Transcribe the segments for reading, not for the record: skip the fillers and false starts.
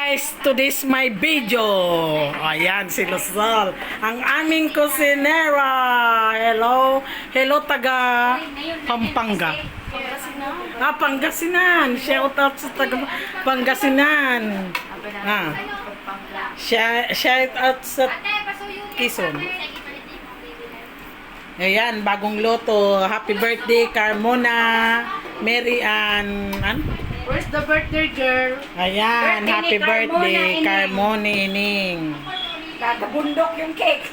guys to this my video. Ayan si Luzal, ang aming kusinera. Hello, hello taga Pampanga. Pangasinan. Shout out sa taga Pangasinan. Shout out sa Quezon. Ayan, bagong loto. Happy birthday Carmona, Mary Ann. Where's the birthday girl? Ayan, happy birthday, Carmona Ining. Kakabundok yung cake.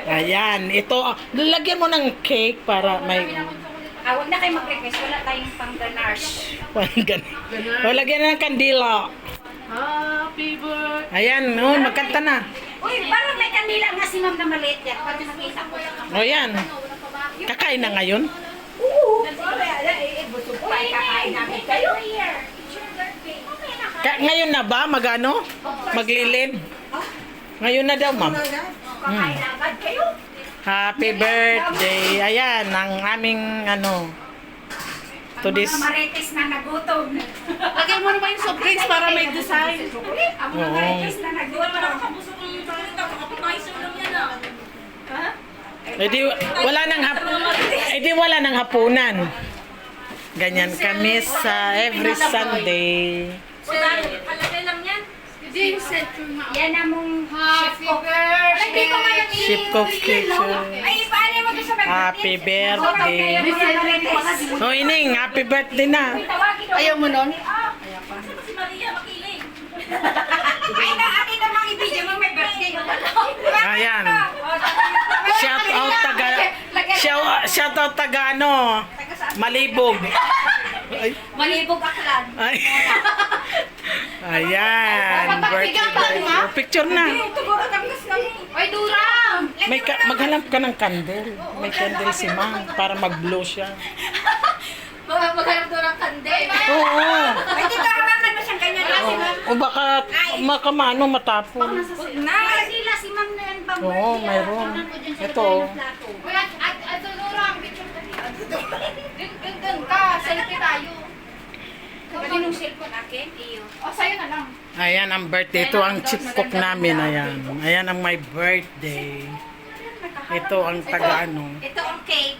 Ayan, ito, lalagyan mo ng cake para may... Huwag na kayo mag-request. Wala tayong pang ganache. O, lagyan na ng kandila. Happy birthday. Ayan, magkanta na. Uy, parang may kandila nga si ma'am na maliit yan. Parang nakita ko. O, yan. Kakain na ngayon? Oo. Busog pa kakain namin kayo. Ngayon na ba? Magano? Maglilid? Ngayon na daw, ma'am. Kakain agad kayo. Happy birthday. Ayan, ang aming to this. Ang mga marites na nagutom. Lagyan mo naman yung soft drinks para may design. Ang mga marites na nagutom. Wala nang hapunan. Ganyan kami sa every Sunday. Halagay lang yan. Hindi yung center na. Yan ang mong Happy Hindi ko ngayon Ship cook kitchen. Ay, paano mo doon sa Happy birthday. O, Ining, happy birthday na. Ayaw mo nun? Si Maria makiling. Ay, na akin namang ibigay mo may birthday. Ayan. Shout out taga Malibog. Ay. Malibog aklan. Ay. Ayan. Birthday. Picture na. Siguro tapos kami. Ay, durang! Maghanap ka ng candle. May candle si Mang para mag-blow siya. Maghanap doon ng kande. Oo. Ay, dito hawakan mo siyang ganyan. O baka makamano matapon. Na, nila si ma'am na yan bang Oo, mayroon. Ito. Wala, at durang, picture ka niya. Ganda ka, selfie tayo. Pwede nung cellphone akin, iyo. O, sa'yo na lang. Ayan ang birthday. Ito ang chip cook namin. Ayan. Ayan ang my birthday. Ito ang taga Ito ang cake.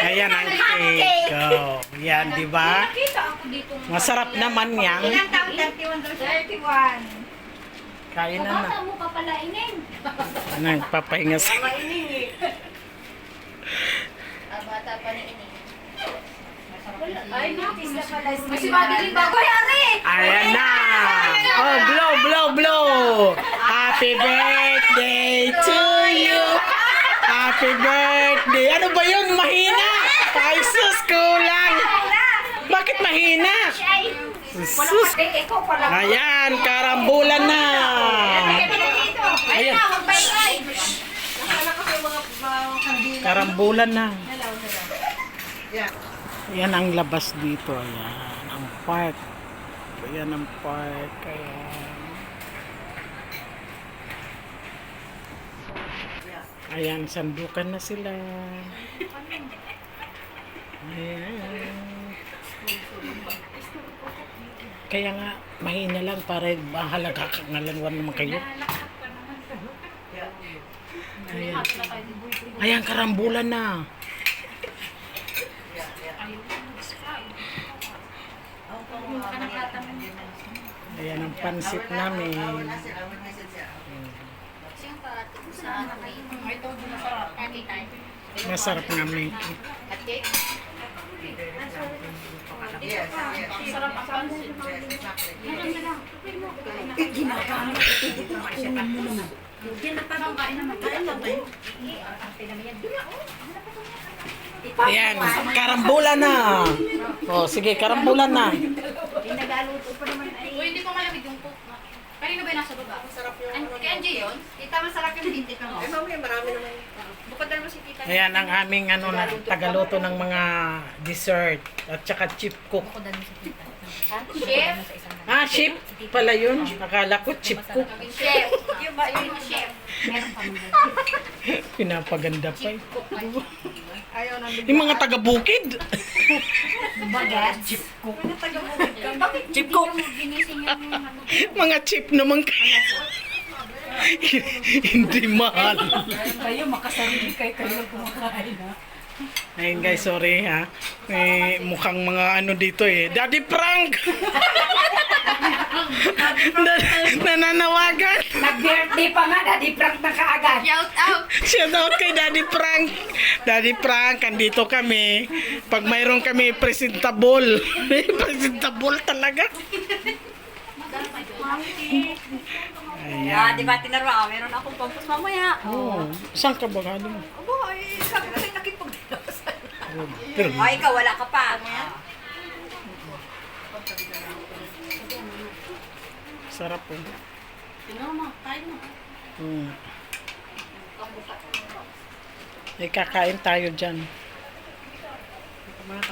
Ayan ang cake. Oh, yan, di ba? Nakita ako dito. Masarap naman yan. Ilang taon? 31 daw siya. 31. Kain na na. Bata mo pa pala, Inin. Nagpapahinga sa... Bata pa ni Ini. Ay, notice na pala. Si Madeline ba? Hoy, Ari! Ayan na! Oh, blow, blow, blow! Happy birthday to you! Happy birthday! Ano ba yun? Mahina! Ay, sus, kulang! Bakit mahina? Sus! Ikaw pala. Ayan, karambulan na! Ayan. Karambulan na. Ayan ang labas dito. Ayan, ang park. Ayan ang park. Ayan. Ayan, sandukan na sila. Ayan. Kaya nga, mahina lang para mahalaga kangalanwan naman kayo. Ayan. Ayan, karambulan na. Ayan ang pansit namin. Masarap namin. Ayan, karambulan na. Oh, sige, karambulan na. Uy, hindi ko malamig yung cook. Kanina ba yung nasa baba? Masarap yung... Kay Angie yun? Tita, masarap yung hindi ka mo. Marami naman. Bukod na naman si Tita. Ayan ang aming na tagaluto ng mga dessert at saka chip cook. Bukod na naman si Tita. Chef? Ah, chip pala yun. Akala ko chip ko. Chef. Yung ba yung chef? Meron pa mga. Pinapaganda pa eh. Ayaw nang Yung mga taga-bukid. Bagat. Chip ko. Bakit Chip ko. hindi mo ginising yung ano? Mga chip naman hindi mahal. Kayo, makasarili kayo kumakain ha. Ayun guys, sorry ha. Mukhang mga ano dito eh. Daddy prank! Nananawagan. Nag-birthday pa nga, daddy prank na kaagad. Shout out. Shout out kay Daddy Frank. Daddy Frank, andito kami. Pag mayroon kami presentable. Presentable talaga. Ah, Ayan. di ba tinarwa? Meron akong pampus mamaya. Oh, saan ka ba galing? Abo, ay, sabi ko sa'yo nakipag-dilos. Pero, Ay, ikaw, wala ka pa. sarap po. Eh, kakain tayo dyan.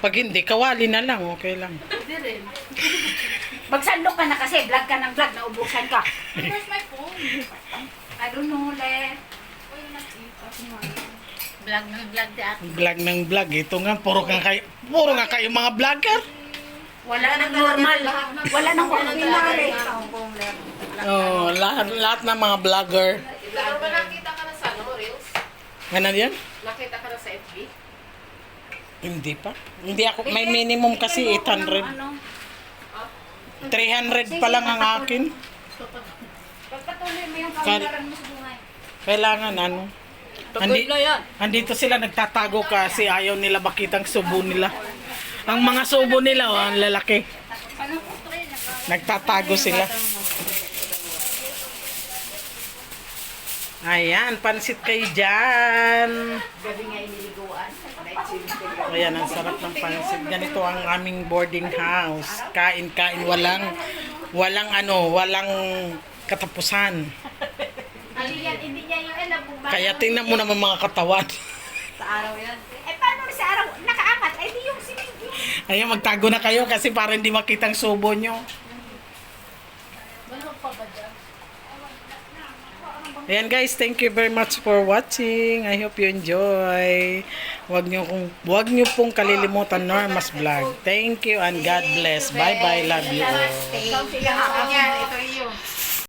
Pag hindi, kawali na lang. Okay lang. Magsandok ka na kasi, vlog ka ng vlog, naubusan ka. Where's my phone? I don't know, le. Vlog ng vlog di ate. Vlog ng vlog. Ito nga, puro nga kayo mga vlogger. Wala nang normal. Wala nang ordinary. Oh, lahat ng mga vlogger. Pero ba nakita ka na sa ano, Reels? Ano yan? Nakita ka na sa FB? Hindi pa. Hindi ako, may minimum kasi 800. 300 pa lang ang akin. Pagpatuloy mo yung kaunlaran mo sa buhay. Kailangan ano. Andito sila nagtatago kasi ayaw nila makitang subo nila. Ang mga subo nila, oh, ang lalaki. Nagtatago sila. Ayan, pansit kayo dyan. Ayan, ang sarap ng pansit. Ganito ang aming boarding house. Kain-kain, walang katapusan. Hindi niya yung alam kung bakit. Kaya tingnan mo naman mga katawan. Sa araw yan. Eh, paano sa araw? Nakaangat. Eh, di yung sinig. Ayan, magtago na kayo kasi para hindi makitang subo nyo. Ayan guys, thank you very much for watching. I hope you enjoy. Huwag nyo pong kalilimutan Norma's Vlog. Thank you and God bless. Bye-bye. Love you all. Ikaw sila. Ito iyo.